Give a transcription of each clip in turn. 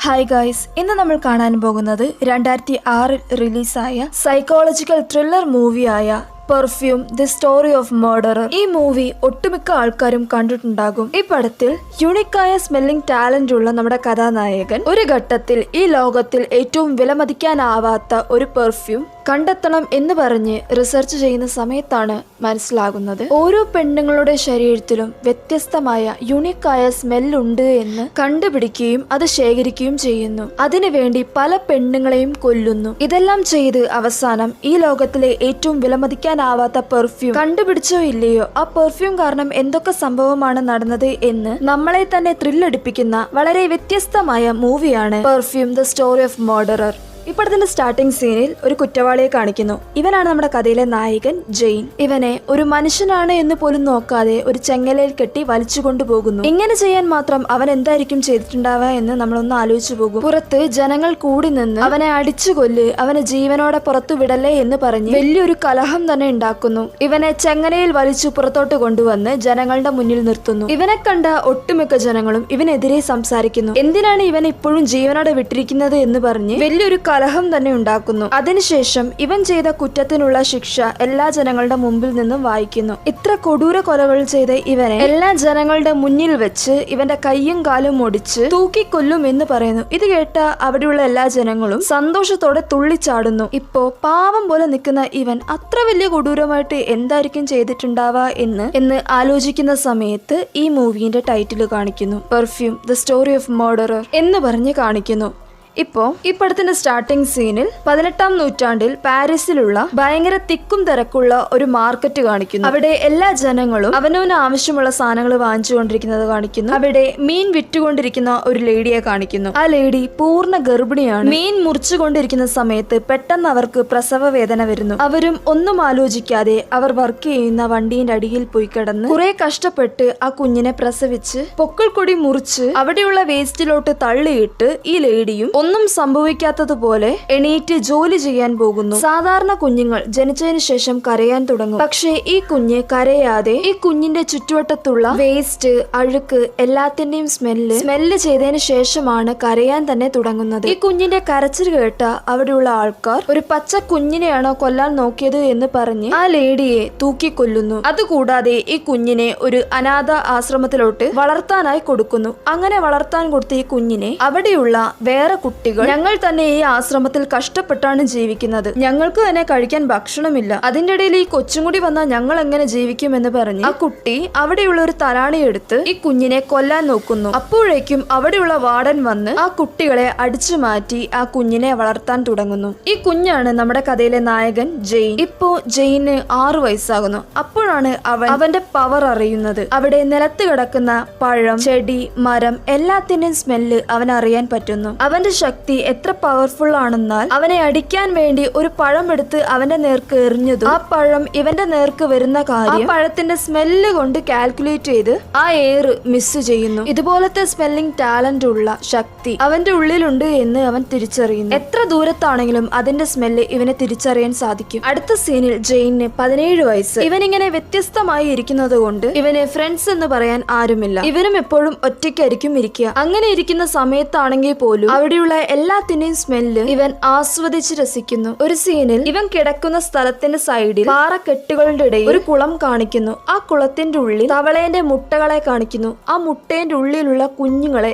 Hi guys, ഇന്ന് നമ്മൾ കാണാൻ പോകുന്നത് 2006 റിലീസായ സൈക്കോളജിക്കൽ ത്രില്ലർ മൂവിയായ perfume the story of murderer. ഈ മൂവി ഒട്ടുമിക്ക ആൾക്കാരും കണ്ടിട്ടുണ്ടാകും. ഈ പടത്തിൽ യുണിക്കായ സ്മെല്ലിംഗ് ടാലന്റ് ഉള്ള നമ്മുടെ കഥാനായകൻ ഒരു ഘട്ടത്തിൽ ഈ ലോകത്തിൽ ഏറ്റവും വിലമതിക്കാനാവാത്ത ഒരു പെർഫ്യൂം കണ്ടെത്തണം എന്ന് പറഞ്ഞ് റിസർച്ച് ചെയ്യുന്ന സമയത്താണ് മനസ്സിലാകുന്നത് ഓരോ പെണ്ണുങ്ങളുടെ ശരീരത്തിലും വ്യത്യസ്തമായ യുണിക്കായ സ്മെല്ലുണ്ട് എന്ന് കണ്ടുപിടിക്കുകയും അത് ശേഖരിക്കുകയും ചെയ്യുന്നു. അതിനുവേണ്ടി പല പെണ്ണുങ്ങളെയും കൊല്ലുന്നു. ഇതെല്ലാം ചെയ്ത് അവസാനം ഈ ലോകത്തിലെ ഏറ്റവും വിലമതിക്കാനാവാത്ത പെർഫ്യൂം കണ്ടുപിടിച്ചോ ഇല്ലയോ, ആ പെർഫ്യൂം കാരണം എന്തൊക്കെ സംഭവമാണ് നടന്നത് എന്ന് നമ്മളെ തന്നെ ത്രില്ലടിപ്പിക്കുന്ന വളരെ വ്യത്യസ്തമായ മൂവിയാണ് perfume the story of murderer. ഇപ്പോഴത്തെ സ്റ്റാർട്ടിംഗ് സീനിൽ ഒരു കുറ്റവാളിയെ കാണിക്കുന്നു. ഇവനാണ് നമ്മുടെ കഥയിലെ നായകൻ ജെയിൻ. ഇവനെ ഒരു മനുഷ്യനാണ് എന്ന് പോലും നോക്കാതെ ഒരു ചെങ്ങലയിൽ കെട്ടി വലിച്ചു കൊണ്ടുപോകുന്നു. ഇങ്ങനെ ചെയ്യാൻ മാത്രം അവൻ എന്തായിരിക്കും ചെയ്തിട്ടുണ്ടാവുക എന്ന് നമ്മളൊന്ന് ആലോചിച്ചു പോകും. പുറത്ത് ജനങ്ങൾ കൂടി നിന്ന് അവനെ അടിച്ചു കൊല്ല്, അവനെ ജീവനോടെ പുറത്തു വിടല്ലേ എന്ന് പറഞ്ഞ് വലിയൊരു കലഹം തന്നെ ഉണ്ടാക്കുന്നു. ഇവനെ ചെങ്ങലയിൽ വലിച്ചു പുറത്തോട്ട് കൊണ്ടുവന്ന് ജനങ്ങളുടെ മുന്നിൽ നിർത്തുന്നു. ഇവനെ കണ്ട ഒട്ടുമിക്ക ജനങ്ങളും ഇവനെതിരെ സംസാരിക്കുന്നു. എന്തിനാണ് ഇവൻ ഇപ്പോഴും ജീവനോടെ വിട്ടിരിക്കുന്നത് എന്ന് പറഞ്ഞ് വലിയൊരു കലഹം തന്നെ ഉണ്ടാക്കുന്നു. അതിനുശേഷം ഇവൻ ചെയ്ത കുറ്റത്തിനുള്ള ശിക്ഷ എല്ലാ ജനങ്ങളുടെ മുമ്പിൽ നിന്നും വായിക്കുന്നു. ഇത്ര കൊടൂര കൊലകൾ ചെയ്ത ഇവനെ എല്ലാ ജനങ്ങളുടെ മുന്നിൽ വെച്ച് ഇവന്റെ കയ്യും കാലും ഒടിച്ച് തൂക്കിക്കൊല്ലും എന്ന് പറയുന്നു. ഇത് കേട്ട അവിടെയുള്ള എല്ലാ ജനങ്ങളും സന്തോഷത്തോടെ തുള്ളിച്ചാടുന്നു. ഇപ്പോ പാവം പോലെ നിൽക്കുന്ന ഇവൻ അത്ര വലിയ കൊടൂരമായിട്ട് എന്തായിരിക്കും ചെയ്തിട്ടുണ്ടാവുക എന്ന് ആലോചിക്കുന്ന സമയത്ത് ഈ മൂവിന്റെ ടൈറ്റിൽ കാണിക്കുന്നു, perfume the story of murderer എന്ന് പറഞ്ഞ് കാണിക്കുന്നു. ഇപ്പോ ഈ പടത്തിന്റെ സ്റ്റാർട്ടിംഗ് സീനിൽ 18ാം നൂറ്റാണ്ടിൽ പാരീസിലുള്ള ഭയങ്കര തിക്കും തിരക്കുള്ള ഒരു മാർക്കറ്റ് കാണിക്കുന്നു. അവിടെ എല്ലാ ജനങ്ങളും അവനവന് ആവശ്യമുള്ള സാധനങ്ങൾ വാങ്ങിച്ചുകൊണ്ടിരിക്കുന്നത് കാണിക്കുന്നു. അവിടെ മീൻ വിറ്റുകൊണ്ടിരിക്കുന്ന ഒരു ലേഡിയെ കാണിക്കുന്നു. ആ ലേഡി പൂർണ്ണ ഗർഭിണിയാണ്. മീൻ മുറിച്ചുകൊണ്ടിരിക്കുന്ന സമയത്ത് പെട്ടെന്ന് അവർക്ക് പ്രസവ വേദന വരുന്നു. അവരും ഒന്നും ആലോചിക്കാതെ അവർ വർക്ക് ചെയ്യുന്ന വണ്ടീന്റെ അടിയിൽ പോയി കിടന്ന് കുറെ കഷ്ടപ്പെട്ട് ആ കുഞ്ഞിനെ പ്രസവിച്ച് പൊക്കിൾക്കൊടി മുറിച്ച് അവിടെയുള്ള വേസ്റ്റിലോട്ട് തള്ളിയിട്ട് ഈ ലേഡിയും ഒന്നും സംഭവിക്കാത്തതുപോലെ എണീറ്റ് ജോലി ചെയ്യാൻ പോകുന്നു. സാധാരണ കുഞ്ഞുങ്ങൾ ജനിച്ചതിന് ശേഷം കരയാൻ തുടങ്ങും. പക്ഷേ ഈ കുഞ്ഞ് കരയാതെ ഈ കുഞ്ഞിന്റെ ചുറ്റുവട്ടത്തുള്ള വേസ്റ്റ്, അഴുക്ക് എല്ലാത്തിന്റെയും സ്മെല്ല് ചെയ്തതിന് ശേഷമാണ് കരയാൻ തന്നെ തുടങ്ങുന്നത്. ഈ കുഞ്ഞിന്റെ കരച്ചിൽ കേട്ട അവിടെയുള്ള ആൾക്കാർ ഒരു പച്ച കുഞ്ഞിനെയാണോ കൊല്ലാൻ നോക്കിയത് എന്ന് പറഞ്ഞ് ആ ലേഡിയെ തൂക്കിക്കൊല്ലുന്നു. അതുകൂടാതെ ഈ കുഞ്ഞിനെ ഒരു അനാഥ ആശ്രമത്തിലോട്ട് വളർത്താനായി കൊടുക്കുന്നു. അങ്ങനെ വളർത്താൻ കൊടുത്ത ഈ കുഞ്ഞിനെ അവിടെയുള്ള വേറെ കുട്ടികൾ, ഞങ്ങൾ തന്നെ ഈ ആശ്രമത്തിൽ കഷ്ടപ്പെട്ടാണ് ജീവിക്കുന്നത്, ഞങ്ങൾക്ക് തന്നെ കഴിക്കാൻ ഭക്ഷണമില്ല, അതിന്റെ ഇടയിൽ ഈ കൊച്ചും കൂടി വന്നാൽ ഞങ്ങൾ എങ്ങനെ ജീവിക്കുമെന്ന് പറഞ്ഞ് ആ കുട്ടി അവിടെയുള്ള ഒരു തലാണി എടുത്ത് ഈ കുഞ്ഞിനെ കൊല്ലാൻ നോക്കുന്നു. അപ്പോഴേക്കും അവിടെയുള്ള വാർഡൻ വന്ന് ആ കുട്ടികളെ അടിച്ചു മാറ്റി ആ കുഞ്ഞിനെ വളർത്താൻ തുടങ്ങുന്നു. ഈ കുഞ്ഞാണ് നമ്മുടെ കഥയിലെ നായകൻ ജെയിൻ. ഇപ്പോ ജെയിന് 6 വയസ്സാകുന്നു. അപ്പോഴാണ് അവന്റെ പവർ അറിയുന്നത്. അവിടെ നിലത്ത് കിടക്കുന്ന പഴം, ചെടി, മരം എല്ലാത്തിന്റെയും സ്മെല്ല് അവൻ അറിയാൻ പറ്റുന്നു. അവന്റെ ശക്തി എത്ര പവർഫുൾ ആണെന്നാൽ അവനെ അടിക്കാൻ വേണ്ടി ഒരു പഴം എടുത്ത് അവന്റെ നേർക്ക് എറിഞ്ഞതും ആ പഴം ഇവന്റെ നേർക്ക് വരുന്ന കാര്യം ആ പഴത്തിന്റെ സ്മെല്ല് കൊണ്ട് കാൽക്കുലേറ്റ് ചെയ്ത് ആ എയർ മിസ് ചെയ്യുന്നു. ഇതുപോലത്തെ സ്മെല്ലിംഗ് ടാലന്റ് ഉള്ള ശക്തി അവന്റെ ഉള്ളിലുണ്ട് എന്ന് അവൻ തിരിച്ചറിയുന്നു. എത്ര ദൂരത്താണെങ്കിലും അതിന്റെ സ്മെല്ല് ഇവനെ തിരിച്ചറിയാൻ സാധിക്കും. അടുത്ത സീനിൽ ജെയിന് 17 വയസ്സ്. ഇവനിങ്ങനെ വ്യത്യസ്തമായി ഇരിക്കുന്നത് കൊണ്ട് ഇവന് ഫ്രണ്ട്സ് എന്ന് പറയാൻ ആരുമില്ല. ഇവനും എപ്പോഴും ഒറ്റയ്ക്കായിരിക്കും ഇരിക്കുക. അങ്ങനെ ഇരിക്കുന്ന സമയത്താണെങ്കിൽ പോലും അവിടെയുള്ള എല്ലാത്തിന്റെയും സ്മെല്ല് ഇവൻ ആസ്വദിച്ച് രസിക്കുന്നു. ഒരു സീനിൽ ഇവൻ കിടക്കുന്ന സ്ഥലത്തിന്റെ സൈഡിൽ പാറക്കെട്ടുകളുടെ ഇടയിൽ ഒരു കുളം കാണിക്കുന്നു. ആ കുളത്തിന്റെ ഉള്ളിൽ തവളേന്റെ മുട്ടകളെ കാണിക്കുന്നു. ആ മുട്ടേന്റെ ഉള്ളിലുള്ള കുഞ്ഞുങ്ങളെ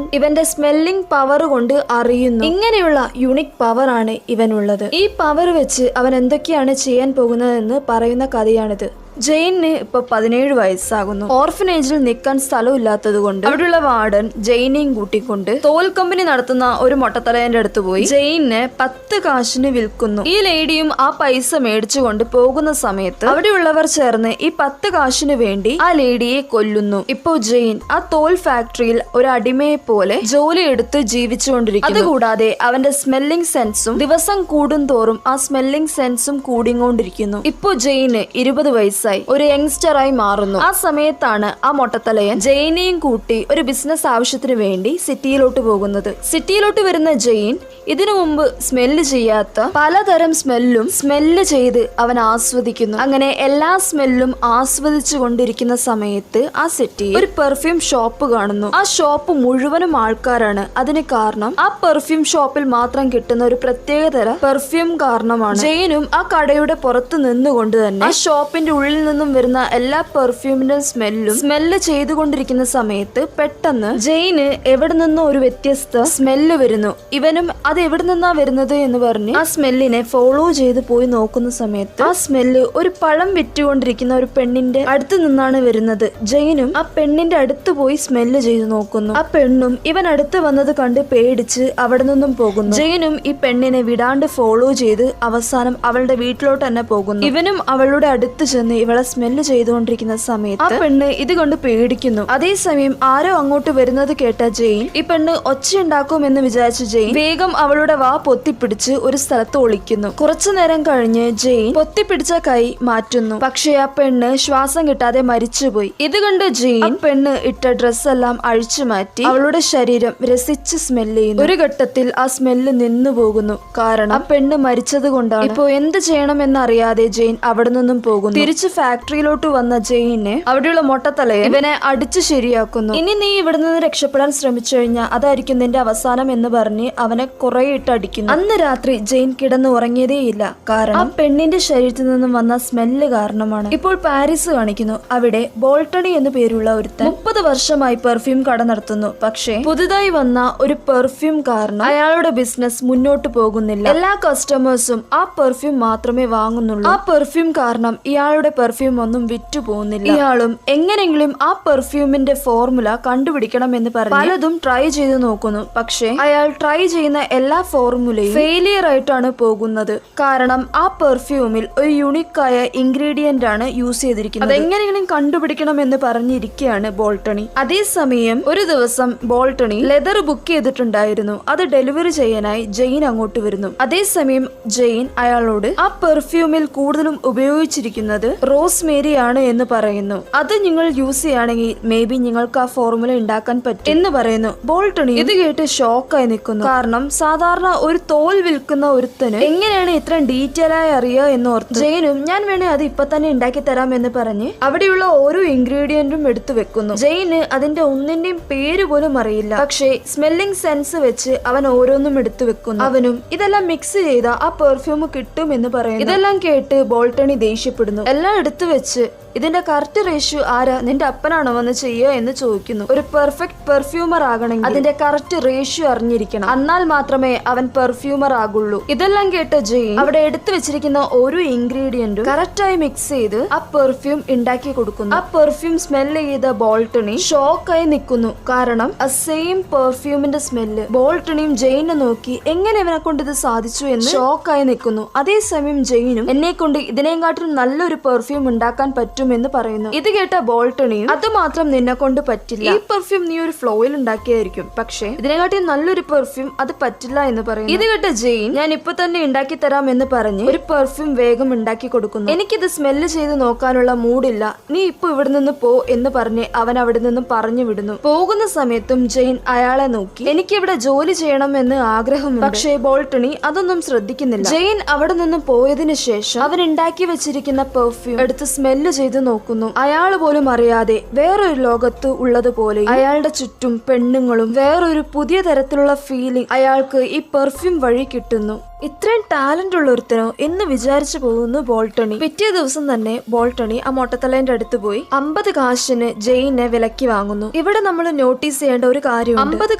ഇവന്റെ സ്മെല്ലിംഗ് പവർ കൊണ്ട് അറിയുന്നു. ഇങ്ങനെയുള്ള യുണിക് പവർ ആണ് ഇവനുള്ളത്. ഈ പവർ വെച്ച് അവൻ എന്തൊക്കെയാണ് ചെയ്യാൻ പോകുന്നതെന്ന് പറയുന്ന കഥയാണിത്. ജെയിന് ഇപ്പൊ 17 വയസ്സാകുന്നു. ഓർഫനേജിൽ നിൽക്കാൻ സ്ഥലമില്ലാത്തത് കൊണ്ട് അവിടെയുള്ള വാർഡൻ ജെയിനെയും കൂട്ടിക്കൊണ്ട് തോൽ കമ്പനി നടത്തുന്ന ഒരു മൊട്ടത്തലയന്റെ അടുത്ത് പോയി ജെയിനെ 10 കാശിന് വിൽക്കുന്നു. ഈ ലേഡിയും ആ പൈസ മേടിച്ചുകൊണ്ട് പോകുന്ന സമയത്ത് അവിടെയുള്ളവർ ചേർന്ന് ഈ 10 കാശിന് വേണ്ടി ആ ലേഡിയെ കൊല്ലുന്നു. ഇപ്പോ ജെയിൻ ആ തോൽ ഫാക്ടറിയിൽ ഒരു അടിമയെ പോലെ ജോലി എടുത്ത് ജീവിച്ചുകൊണ്ടിരിക്കുന്നു. അതുകൂടാതെ അവന്റെ സ്മെല്ലിംഗ് സെൻസും ദിവസം കൂടുന്തോറും ആ സ്മെല്ലിംഗ് സെൻസും കൂടിക്കൊണ്ടിരിക്കുന്നു. ഇപ്പോ ജെയിന് 20 വയസ്സായി. വയസ്സായി ഒരു യങ്സ്റ്ററായി മാറുന്നു. ആ സമയത്താണ് ആ മൊട്ടത്തലയൻ ജെയിനെയും കൂട്ടി ഒരു ബിസിനസ് ആവശ്യത്തിന് വേണ്ടി സിറ്റിയിലോട്ട് പോകുന്നത്. സിറ്റിയിലോട്ട് വരുന്ന ജെയിൻ ഇതിനു മുമ്പ് സ്മെല്ല് ചെയ്യാത്ത പലതരം സ്മെല്ല് ചെയ്ത് അവൻ ആസ്വദിക്കുന്നു. അങ്ങനെ എല്ലാ സ്മെല്ലും ആസ്വദിച്ചു കൊണ്ടിരിക്കുന്ന സമയത്ത് ആ സിറ്റിയിൽ ഒരു പെർഫ്യൂം ഷോപ്പ് കാണുന്നു. ആ ഷോപ്പ് മുഴുവനും ആൾക്കാരാണ്. അതിന് കാരണം ആ പെർഫ്യൂം ഷോപ്പിൽ മാത്രം കിട്ടുന്ന ഒരു പ്രത്യേകതര പെർഫ്യൂം കാരണമാണ്. ജെയിനും ആ കടയുടെ പുറത്ത് നിന്നുകൊണ്ട് തന്നെ ആ ഷോപ്പിന്റെ ഉള്ളിൽ നിന്നും വരുന്ന എല്ലാ പെർഫ്യൂമിന്റെ സ്മെല്ല് ചെയ്തുകൊണ്ടിരിക്കുന്ന സമയത്ത് പെട്ടെന്ന് ജെയിന് എവിടെ നിന്നോ ഒരു വ്യത്യസ്ത സ്മെല്ല് വരുന്നു. ഇവനും അത് എവിടെ നിന്നാ വരുന്നത് എന്ന് പറഞ്ഞ് ആ സ്മെല്ലിനെ ഫോളോ ചെയ്ത് പോയി നോക്കുന്ന സമയത്ത് ആ സ്മെല്ല് ഒരു പഴം വിറ്റുകൊണ്ടിരിക്കുന്ന ഒരു പെണ്ണിന്റെ അടുത്ത് നിന്നാണ് വരുന്നത്. ജെയിനും ആ പെണ്ണിന്റെ അടുത്ത് പോയി സ്മെല്ല് ചെയ്ത് നോക്കുന്നു. ആ പെണ്ണും ഇവൻ അടുത്ത് വന്നത് കണ്ട് പേടിച്ച് അവിടെ നിന്നും പോകുന്നു. ജെയിനും ഈ പെണ്ണിനെ വിടാണ്ട് ഫോളോ ചെയ്ത് അവസാനം അവളുടെ വീട്ടിലോട്ട് തന്നെ പോകുന്നു. ഇവനും അവളുടെ അടുത്ത് ചെന്ന് ഇവളെ സ്മെല്ല് ചെയ്തുകൊണ്ടിരിക്കുന്ന സമയത്ത് ആ പെണ്ണ് ഇത് കൊണ്ട് പേടിക്കുന്നു. അതേസമയം ആരോ അങ്ങോട്ട് വരുന്നത് കേട്ട ജെയിൻ ഈ പെണ്ണ് ഒച്ചയുണ്ടാക്കുമെന്ന് വിചാരിച്ച ജെയിൻ വേഗം അവളുടെ വാ പൊത്തിപ്പിടിച്ച് ഒരു സ്ഥലത്ത് ഒളിക്കുന്നു. കുറച്ചു നേരം കഴിഞ്ഞ് ജെയിൻ പൊത്തിപ്പിടിച്ച കൈ മാറ്റുന്നു. പക്ഷെ ആ പെണ്ണ് ശ്വാസം കിട്ടാതെ മരിച്ചുപോയി. ഇത് കണ്ട് ജെയിൻ പെണ്ണ് ഇട്ട ഡ്രസ് എല്ലാം അഴിച്ചു മാറ്റി അവളുടെ ശരീരം രസിച്ച് സ്മെല്ല് ചെയ്യുന്നു. ഒരു ഘട്ടത്തിൽ ആ സ്മെല്ല് നിന്നു പോകുന്നു. കാരണം ആ പെണ്ണ് മരിച്ചത് കൊണ്ടാണ്. ഇപ്പോ എന്ത് ചെയ്യണമെന്നറിയാതെ ജെയിൻ അവിടെ നിന്നും പോകുന്നു. തിരിച്ച് ഫാക്ടറിയിലോട്ട് വന്ന ജെയിനെ അവിടെയുള്ള മൊട്ടത്തലയെ ഇവനെ അടിച്ചു ശരിയാക്കുന്നു. ഇനി നീ ഇവിടെ നിന്ന് രക്ഷപ്പെടാൻ ശ്രമിച്ചു കഴിഞ്ഞാൽ അതായിരിക്കും നിന്റെ അവസാനം എന്ന് പറഞ്ഞ് അവനെ കുറെ ഇട്ട് അടിക്കുന്നു. അന്ന് രാത്രി ജെയിൻ കിടന്ന് ഉറങ്ങിയതേയില്ല. കാരണം ആ പെണ്ണിന്റെ ശരീരത്തിൽ നിന്നും വന്ന സ്മെല്ല് കാരണമാണ്. ഇപ്പോൾ പാരീസ് കാണിക്കുന്നു. അവിടെ ബോൾട്ടണി എന്ന് പേരുള്ള ഒരുത്തൻ 30 വർഷമായി പെർഫ്യൂം കട നടത്തുന്നു. പക്ഷേ പുതുതായി വന്ന ഒരു പെർഫ്യൂം കാരണം അയാളുടെ ബിസിനസ് മുന്നോട്ട് പോകുന്നില്ല. എല്ലാ കസ്റ്റമേഴ്സും ആ പെർഫ്യൂം മാത്രമേ വാങ്ങുന്നുള്ളൂ. ആ പെർഫ്യൂം കാരണം ഇയാളുടെ പെർഫ്യൂം ഒന്നും വിറ്റു പോകുന്നില്ല. ഇയാളും എങ്ങനെയെങ്കിലും ആ പെർഫ്യൂമിന്റെ ഫോർമുല കണ്ടുപിടിക്കണം എന്ന് പറഞ്ഞ് പലതും ട്രൈ ചെയ്ത് നോക്കുന്നു. പക്ഷേ അയാൾ ട്രൈ ചെയ്യുന്ന എല്ലാ ഫോർമുലയും ഫെയിലിയർ ആയിട്ടാണ് പോകുന്നത്. കാരണം ആ പെർഫ്യൂമിൽ ഒരു യുണീക്കായ ഇൻഗ്രീഡിയന്റ് ആണ് യൂസ് ചെയ്തിരിക്കുന്നത്. അതെങ്ങനെയെങ്കിലും കണ്ടുപിടിക്കണം എന്ന് പറഞ്ഞിരിക്കുകയാണ് ബോൾട്ടണി. അതേസമയം ഒരു ദിവസം ബോൾട്ടണി ലെതർ ബുക്ക് ചെയ്തിട്ടുണ്ടായിരുന്നു. അത് ഡെലിവറി ചെയ്യാനായി ജെയിൻ അങ്ങോട്ട് വരുന്നു. അതേസമയം ജെയിൻ അയാളോട് ആ പെർഫ്യൂമിൽ കൂടുതലും ഉപയോഗിച്ചിരിക്കുന്നത് റോസ്മേരി ആണ് എന്ന് പറയുന്നു. അത് നിങ്ങൾ യൂസ് ചെയ്യുകയാണെങ്കിൽ മേ ബി നിങ്ങൾക്ക് ആ ഫോർമുല ഉണ്ടാക്കാൻ പറ്റും എന്ന് പറയുന്നു. ബോൾട്ടണി ഇത് കേട്ട് ഷോക്കായി നിൽക്കുന്നു. കാരണം സാധാരണ ഒരു തോൽ വിൽക്കുന്ന ഒരുത്തന് എങ്ങനെയാണ് ഇത്രയും ഡീറ്റെയിൽ ആയി അറിയുക എന്ന് ഓർത്ത് ജെയിനും ഞാൻ വേണേ അത് ഇപ്പൊ തന്നെ ഉണ്ടാക്കി തരാം എന്ന് പറഞ്ഞ് അവിടെയുള്ള ഓരോ ഇൻഗ്രീഡിയന്റും എടുത്തു വെക്കുന്നു. ജെയിന് അതിന്റെ ഒന്നിന്റെയും പേര് പോലും അറിയില്ല. പക്ഷേ സ്മെല്ലിംഗ് സെൻസ് വെച്ച് അവൻ ഓരോന്നും എടുത്തു വെക്കുന്നു. അവനും ഇതെല്ലാം മിക്സ് ചെയ്ത ആ പെർഫ്യൂം കിട്ടും എന്ന് പറയുന്നു. ഇതെല്ലാം കേട്ട് ബോൾട്ടണി ദേഷ്യപ്പെടുന്നു. എല്ലാം എടുത്തു വെച്ച് ഇതിന്റെ കറക്റ്റ് റേഷ്യോ ആരാ, നിന്റെ അപ്പനാണോ വന്ന് ചെയ്യുക എന്ന് ചോദിക്കുന്നു. ഒരു പെർഫെക്റ്റ് പെർഫ്യൂമർ ആകണമെങ്കിൽ അതിന്റെ കറക്റ്റ് റേഷ്യോ അറിഞ്ഞിരിക്കണം. എന്നാൽ മാത്രമേ അവൻ പെർഫ്യൂമർ ആകുള്ളൂ. ഇതെല്ലാം കേട്ട ജെയിൻ അവിടെ എടുത്തു വെച്ചിരിക്കുന്ന ഓരോ ഇൻഗ്രീഡിയന്റും കറക്റ്റായി മിക്സ് ചെയ്ത് ആ പെർഫ്യൂം ഉണ്ടാക്കി കൊടുക്കുന്നു. ആ പെർഫ്യൂം സ്മെല്ല് ചെയ്ത ബോൾട്ടണി ഷോക്കായി നിൽക്കുന്നു. കാരണം ആ സെയിം പെർഫ്യൂമിന്റെ സ്മെല്ല് ബോൾട്ടണിയും ജെയിനെ നോക്കി എങ്ങനെ ഇവനെ കൊണ്ട് ഇത് സാധിച്ചു എന്ന് ഷോക്കായി നിൽക്കുന്നു. അതേസമയം ജെയിനും എന്നെ കൊണ്ട് ഇതിനെക്കാട്ടിലും നല്ലൊരു പെർഫ്യൂം ഉണ്ടാക്കാൻ പറ്റും എന്ന് പറയുന്നു. ഇത് കേട്ട ബോൾട്ടണിയും അത് മാത്രം നിന്നെ കൊണ്ട് പറ്റില്ല, ഈ പെർഫ്യൂം നീ ഒരു ഫ്ലോയിൽ ഉണ്ടാക്കിയായിരിക്കും, പക്ഷേ ഇതിനെക്കാട്ടി നല്ലൊരു പെർഫ്യൂം അത് പറ്റില്ല എന്ന് പറയുന്നു. ഇത് കേട്ട ജെയിൻ ഞാൻ ഇപ്പൊ തന്നെ ഉണ്ടാക്കി തരാം എന്ന് പറഞ്ഞ് ഒരു പെർഫ്യൂം വേഗം ഉണ്ടാക്കി കൊടുക്കുന്നു. എനിക്കിത് സ്മെല്ല് ചെയ്ത് നോക്കാനുള്ള മൂഡില്ല, നീ ഇപ്പൊ ഇവിടെ നിന്ന് പോ എന്ന് പറഞ്ഞ് അവൻ അവിടെ നിന്നും പറഞ്ഞു വിടുന്നു. പോകുന്ന സമയത്തും ജെയിൻ അയാളെ നോക്കി എനിക്ക് ഇവിടെ ജോലി ചെയ്യണം എന്ന് ആഗ്രഹമുണ്ട്. പക്ഷേ ബോൾട്ടണി അതൊന്നും ശ്രദ്ധിക്കുന്നില്ല. ജെയിൻ അവിടെ നിന്ന് പോയതിനു ശേഷം അവൻ ഉണ്ടാക്കി വെച്ചിരിക്കുന്ന പെർഫ്യൂം എടുത്ത് സ്മെല്ല് ചെയ്ത് നോക്കുന്നു. അയാൾ പോലും അറിയാതെ വേറൊരു ലോകത്ത് ഉള്ളതുപോലെ അയാളുടെ ചുറ്റും പെണ്ണുങ്ങളും വേറൊരു പുതിയ തരത്തിലുള്ള ഫീലിംഗ് അയാൾക്ക് ഈ പെർഫ്യൂം വഴി കിട്ടുന്നു. ഇത്രയും ടാലന്റ് ഉള്ള ഒരുത്തനോ എന്ന് വിചാരിച്ചു പോകുന്നു ബോൾട്ടണി. പിറ്റേ ദിവസം തന്നെ ബോൾട്ടണി ആ മൊട്ടത്തലേന്റെ അടുത്ത് പോയി 50 കാശിന് ജെയിനെ വിലക്കി വാങ്ങുന്നു. ഇവിടെ നമ്മൾ നോട്ടീസ് ചെയ്യേണ്ട ഒരു കാര്യം, 50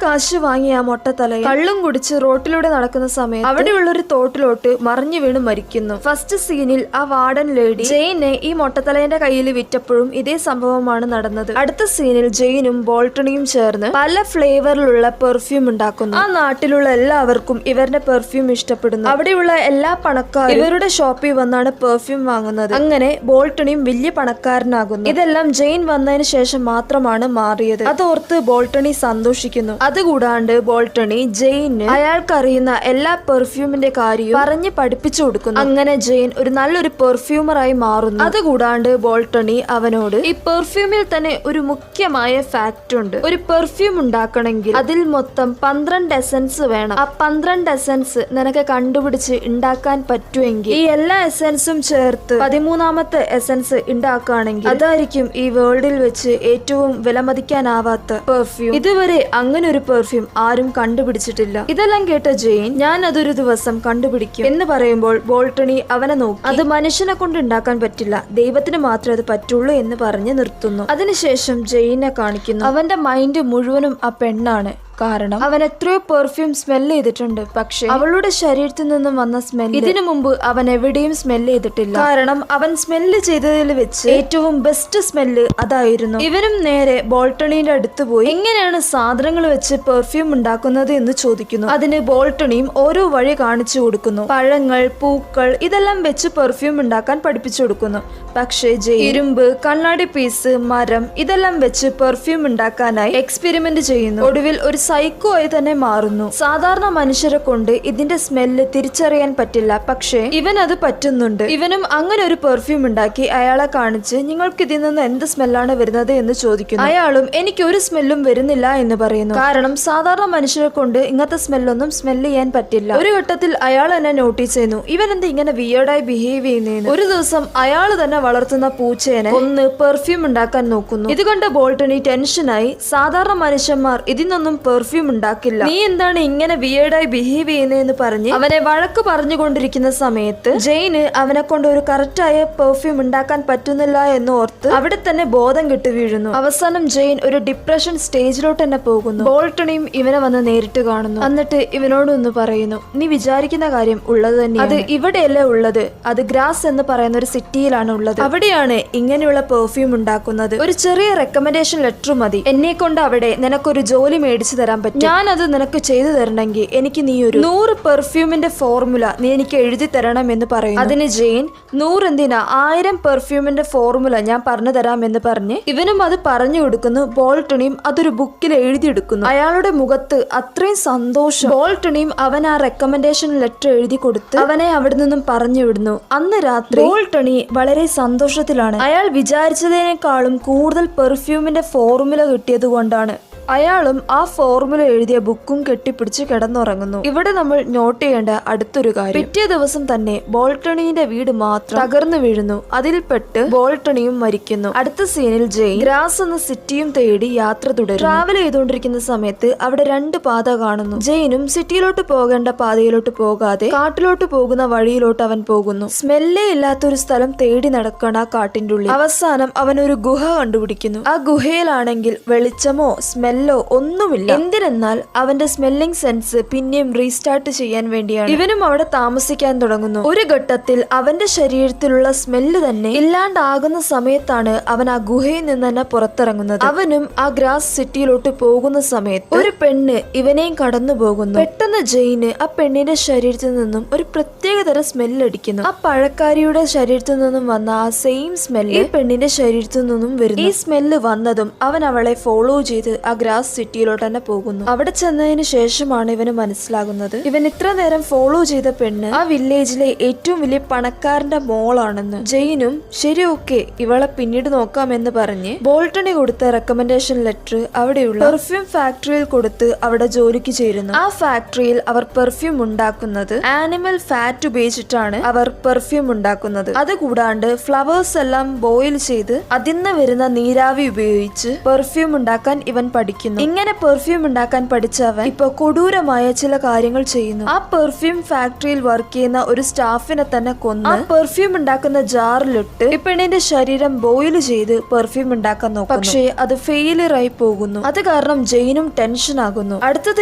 കാശ് വാങ്ങിയ ആ മൊട്ടത്തലയെ കള്ളും കുടിച്ച് റോട്ടിലൂടെ നടക്കുന്ന സമയത്ത് അവിടെയുള്ള ഒരു തോട്ടിലോട്ട് മറിഞ്ഞു വീണ് മരിക്കുന്നു. ഫസ്റ്റ് സീനിൽ ആ വാർഡൻ ലേഡി ജെയിനെ ഈ മൊട്ടത്തലേന്റെ കയ്യിൽ വിറ്റപ്പോഴും ഇതേ സംഭവമാണ് നടന്നത്. അടുത്ത സീനിൽ ജെയിനും ബോൾട്ടണിയും ചേർന്ന് പല ഫ്ലേവറിലുള്ള പെർഫ്യൂം ഉണ്ടാക്കുന്നു. ആ നാട്ടിലുള്ള എല്ലാവർക്കും ഇവരുടെ പെർഫ്യൂം ഇഷ്ടപ്പെടുന്നു. പരിചയപ്പെടുന്നു. അവിടെയുള്ള എല്ലാ പണക്കാരും ഇവരുടെ ഷോപ്പിൽ വന്നാണ് പെർഫ്യൂം വാങ്ങുന്നത്. അങ്ങനെ ബോൾട്ടണിയും വലിയ പണക്കാരനാകുന്നു. ഇതെല്ലാം ജെയിൻ വന്നതിന് ശേഷം മാത്രമാണ് മാറിയത്. അതോർത്ത് ബോൾട്ടണി സന്തോഷിക്കുന്നു. അതുകൂടാണ്ട് ബോൾട്ടണി ജെയിന് അയാൾക്കറിയുന്ന എല്ലാ പെർഫ്യൂമിന്റെ കാര്യവും പറഞ്ഞ് പഠിപ്പിച്ചു കൊടുക്കുന്നു. അങ്ങനെ ജെയിൻ ഒരു നല്ലൊരു പെർഫ്യൂമറായി മാറുന്നു. അതുകൂടാണ്ട് ബോൾട്ടണി അവനോട് ഈ പെർഫ്യൂമിൽ തന്നെ ഒരു മുഖ്യമായ ഫാക്ട് ഉണ്ട്. ഒരു പെർഫ്യൂം ഉണ്ടാക്കണമെങ്കിൽ അതിൽ മൊത്തം 12 എസൻസ് വേണം. ആ 12 എസൻസ് നിനക്ക് കണ്ടുപിടിച്ച് ഉണ്ടാക്കാൻ പറ്റുമെങ്കിൽ ഈ എല്ലാ എസൻസും ചേർത്ത് 13ാമത്തെ എസൻസ് ഉണ്ടാക്കുകയാണെങ്കിൽ അതായിരിക്കും ഈ വേൾഡിൽ വെച്ച് ഏറ്റവും വിലമതിക്കാനാവാത്ത പെർഫ്യൂം. ഇതുവരെ അങ്ങനെ ഒരു പെർഫ്യൂം ആരും കണ്ടുപിടിച്ചിട്ടില്ല. ഇതെല്ലാം കേട്ട ജെയിൻ ഞാൻ അതൊരു ദിവസം കണ്ടുപിടിക്കും എന്ന് പറയുമ്പോൾ ബോൾട്ടണി അവനെ നോക്കി അത് മനുഷ്യനെ കൊണ്ട് ഉണ്ടാക്കാൻ പറ്റില്ല, ദൈവത്തിന് മാത്രമേ അത് പറ്റുള്ളൂ എന്ന് പറഞ്ഞ് നിർത്തുന്നു. അതിനുശേഷം ജെയിനെ കാണിക്കുന്നു. അവന്റെ മൈൻഡ് മുഴുവനും ആ പെണ്ണാണ്. കാരണം അവൻ എത്രയോ പെർഫ്യൂം സ്മെല് ചെയ്തിട്ടുണ്ട്. പക്ഷെ അവളുടെ ശരീരത്തിൽ നിന്നും വന്ന സ്മെല് ഇതിനു മുമ്പ് അവൻ എവിടെയും സ്മെല് ചെയ്തിട്ടില്ല. കാരണം അവൻ സ്മെല് ചെയ്തതിൽ വെച്ച് ഏറ്റവും ബെസ്റ്റ് സ്മെല്ല് അതായിരുന്നു. ഇവനും നേരെ ബോൾട്ടണിയുടെ അടുത്ത് പോയി എങ്ങനെയാണ് സാധനങ്ങൾ വെച്ച് പെർഫ്യൂം ഉണ്ടാക്കുന്നത് എന്ന് ചോദിക്കുന്നു. അതിന് ബോൾട്ടണിയും ഓരോ വഴി കാണിച്ചു കൊടുക്കുന്നു. പഴങ്ങൾ, പൂക്കൾ ഇതെല്ലാം വെച്ച് പെർഫ്യൂം ഉണ്ടാക്കാൻ പഠിപ്പിച്ചു കൊടുക്കുന്നു. പക്ഷേ ഇരുമ്പ്, കണ്ണാടി പീസ്, മരം ഇതെല്ലാം വെച്ച് പെർഫ്യൂം ഉണ്ടാക്കാനായി എക്സ്പെരിമെന്റ് ചെയ്യുന്നു. ഒടുവിൽ ഒരു സൈക്കോ ആയി തന്നെ മാറുന്നു. സാധാരണ മനുഷ്യരെ കൊണ്ട് ഇതിന്റെ സ്മെല്ല് തിരിച്ചറിയാൻ പറ്റില്ല. പക്ഷേ ഇവൻ അത് പറ്റുന്നുണ്ട്. ഇവനും അങ്ങനെ ഒരു പെർഫ്യൂം ഉണ്ടാക്കി അയാളെ കാണിച്ച് നിങ്ങൾക്ക് ഇതിൽ നിന്ന് എന്ത് സ്മെല്ലാണ് വരുന്നത് എന്ന് ചോദിക്കുന്നു. അയാളും എനിക്ക് ഒരു സ്മെല്ലും വരുന്നില്ല എന്ന് പറയുന്നു. കാരണം സാധാരണ മനുഷ്യരെ കൊണ്ട് ഇങ്ങനത്തെ സ്മെല്ലൊന്നും സ്മെല്ല് ചെയ്യാൻ പറ്റില്ല. ഒരു ഘട്ടത്തിൽ അയാൾ എന്നെ നോട്ടീസ് ചെയ്യുന്നു. ഇവൻ എന്താ ഇങ്ങനെ വിയേർഡായി ബിഹേവ് ചെയ്യുന്നതെന്ന്. ഒരു ദിവസം അയാൾ തന്നെ വളർത്തുന്ന പൂച്ചേനെ ഒന്ന് പെർഫ്യൂം ഉണ്ടാക്കാൻ നോക്കുന്നു. ഇത് കണ്ട ബോൾട്ടണി ടെൻഷനായി സാധാരണ മനുഷ്യന്മാർ ഇതിനൊന്നും പെർഫ്യൂം ഉണ്ടാക്കില്ല, നീ എന്താണ് ഇങ്ങനെ വിയേർഡായി ബിഹേവ് ചെയ്യുന്നതെന്ന് പറഞ്ഞ് അവനെ വഴക്ക് പറഞ്ഞുകൊണ്ടിരിക്കുന്ന സമയത്ത് ജെയിന് അവനെ കൊണ്ട് ഒരു കറക്റ്റായ പെർഫ്യൂം ഉണ്ടാക്കാൻ പറ്റുന്നില്ല എന്ന് ഓർത്ത് അവിടെ തന്നെ ബോധം കെട്ടു വീഴുന്നു. അവസാനം ജെയിൻ ഒരു ഡിപ്രഷൻ സ്റ്റേജിലോട്ട് തന്നെ പോകുന്നു. ബോൾട്ടണിയും ഇവനെ വന്ന് നേരിട്ട് കാണുന്നു. എന്നിട്ട് ഇവനോടൊന്ന് പറയുന്നു, നീ വിചാരിക്കുന്ന കാര്യം ഉള്ളത് തന്നെ, അത് ഇവിടെയല്ലേ ഉള്ളത്, അത് ഗ്രാസ് എന്ന് പറയുന്ന ഒരു സിറ്റിയിലാണ് ഉള്ളത്. അവിടെയാണ് ഇങ്ങനെയുള്ള പെർഫ്യൂം ഉണ്ടാക്കുന്നത്. ഒരു ചെറിയ റെക്കമെൻഡേഷൻ ലെറ്റർ മതി, എന്നെ കൊണ്ട് അവിടെ നിനക്കൊരു ജോലി മേടിച്ചു തരാൻ പറ്റും. ഞാൻ അത് നിനക്ക് ചെയ്തു തരണമെങ്കിൽ എനിക്ക് നീ ഒരു 100 പെർഫ്യൂമിന്റെ ഫോർമുല നീ എനിക്ക് എഴുതി തരണം എന്ന് പറയുന്നു. അതിന് ജെയിൻ 100 എന്തിനാ, 1000 പെർഫ്യൂമിന്റെ ഫോർമുല ഞാൻ പറഞ്ഞു തരാം എന്ന് പറഞ്ഞ് ഇവനും അത് പറഞ്ഞു കൊടുക്കുന്നു. ബോൾട്ടണിയും അതൊരു ബുക്കിൽ എഴുതിയെടുക്കുന്നു. അയാളുടെ മുഖത്ത് അത്രയും സന്തോഷം. ബോൾട്ടണിയും അവൻ ആ റെക്കമെൻഡേഷൻ ലെറ്റർ എഴുതി കൊടുത്ത് അവനെ അവിടെ നിന്നും പറഞ്ഞു വിടുന്നു. അന്ന് രാത്രി ബോൾട്ടണി വളരെ സന്തോഷത്തിലാണ്. അയാൾ വിചാരിച്ചതിനേക്കാളും കൂടുതൽ പെർഫ്യൂമിന്റെ ഫോർമുല കിട്ടിയത് കൊണ്ടാണ് അയാളും ആ ഫോർമുല എഴുതിയ ബുക്കും കെട്ടിപ്പിടിച്ച് കിടന്നുറങ്ങുന്നു. ഇവിടെ നമ്മൾ നോട്ട് ചെയ്യേണ്ട അടുത്തൊരു കാര്യം, പിറ്റേ ദിവസം തന്നെ ബോൾട്ടണിയുടെ വീട് മാത്രം തകർന്നു വീഴുന്നു. അതിൽപ്പെട്ട് ബോൾട്ടണിയും മരിക്കുന്നു. അടുത്ത സീനിൽ ജെയിൻ ഗ്രാസ് എന്ന സിറ്റിയും തേടി യാത്ര തുടരും. ട്രാവൽ ചെയ്തുകൊണ്ടിരിക്കുന്ന സമയത്ത് അവിടെ 2 പാത കാണുന്നു. ജെയിനും സിറ്റിയിലോട്ട് പോകേണ്ട പാതയിലോട്ട് പോകാതെ കാട്ടിലോട്ട് പോകുന്ന വഴിയിലോട്ട് അവൻ പോകുന്നു. സ്മെല്ലേ ഇല്ലാത്തൊരു സ്ഥലം തേടി നടക്കണം ആ കാട്ടിന്റെ ഉള്ളിൽ. അവസാനം അവൻ ഒരു ഗുഹ കണ്ടുപിടിക്കുന്നു. ആ ഗുഹയിലാണെങ്കിൽ വെളിച്ചമോ സ്മെല്ലോ ഒന്നുമില്ല. എന്തിനെന്നാൽ അവന്റെ സ്മെല്ലിംഗ് സെൻസ് പിന്നെയും റീസ്റ്റാർട്ട് ചെയ്യാൻ വേണ്ടിയാണ്. ഇവനും അവിടെ താമസിക്കാൻ തുടങ്ങുന്നു. ഒരു ഘട്ടത്തിൽ അവന്റെ ശരീരത്തിലുള്ള സ്മെല്ല് തന്നെ ഇല്ലാണ്ടാകുന്ന സമയത്താണ് അവൻ ആ ഗുഹയിൽ നിന്ന് തന്നെ പുറത്തിറങ്ങുന്നത്. അവനും ആ ഗ്രാസ് സിറ്റിയിലോട്ട് പോകുന്ന സമയത്ത് ഒരു പെണ്ണ് ഇവനെയും കടന്നു പോകുന്നു. പെട്ടെന്ന് ജെയിന് ആ പെണ്ണിന്റെ ശരീരത്തിൽ നിന്നും ഒരു പ്രത്യേകതരം സ്മെല്ല് അടിക്കുന്നു. ആ പഴക്കാരിയുടെ ശരീരത്തിൽ നിന്നും വന്ന ആ സെയിം സ്മെല്ല് ഈ പെണ്ണിന്റെ ശരീരത്തിൽ നിന്നും വരുന്നു. ഈ സ്മെല്ല് വന്നതും അവൻ അവളെ ഫോളോ ചെയ്ത് ആ ഗ്രാസ് സിറ്റിയിലോട്ട് തന്നെ പോകുന്നു. അവിടെ ചെന്നതിന് ശേഷമാണ് ഇവന് മനസ്സിലാകുന്നത് ഇവൻ ഇത്ര നേരം ഫോളോ ചെയ്ത പെണ്ണ് ആ വില്ലേജിലെ ഏറ്റവും വലിയ പണക്കാരന്റെ മോളാണെന്ന്. ജെയിനും ശരി ഓക്കെ ഇവളെ പിന്നീട് നോക്കാമെന്ന് പറഞ്ഞ് ബോൾട്ടണി കൊടുത്ത റെക്കമെൻഡേഷൻ ലെറ്റർ അവിടെയുള്ള പെർഫ്യൂം ഫാക്ടറിയിൽ കൊടുത്ത് അവിടെ ജോലിക്ക് ചേരുന്നു. ആ ഫാക്ടറിയിൽ അവർ പെർഫ്യൂം ഉണ്ടാക്കുന്നത് ആനിമൽ ഫാറ്റ് ഉപയോഗിച്ചിട്ടാണ് അവർ പെർഫ്യൂം ഉണ്ടാക്കുന്നത്. അതുകൂടാണ്ട് ഫ്ലവേഴ്സ് എല്ലാം ബോയിൽ ചെയ്ത് അതിന്ന് വരുന്ന നീരാവി ഉപയോഗിച്ച് പെർഫ്യൂം ഉണ്ടാക്കാൻ ഇവൻ പഠിക്കുന്നു. ഇങ്ങനെ പെർഫ്യൂം ഉണ്ടാക്കാൻ പഠിച്ച അവൻ ഇപ്പൊ കൊടൂരമായ ചില കാര്യങ്ങൾ ചെയ്യുന്നു. ആ പെർഫ്യൂം ഫാക്ടറിയിൽ വർക്ക് ചെയ്യുന്ന ഒരു സ്റ്റാഫിനെ തന്നെ കൊന്ന് ആ പെർഫ്യൂം ഉണ്ടാക്കുന്ന ജാറിലിട്ട് ഈ പെണ്ണിന്റെ ശരീരം ബോയിൽ ചെയ്ത് പെർഫ്യൂം ഉണ്ടാക്കാൻ നോക്കും. പക്ഷേ അത് ഫെയിലിയർ ആയി പോകുന്നു. അത് കാരണം ജെയിനും ടെൻഷൻ ആകുന്നു. അടുത്തത്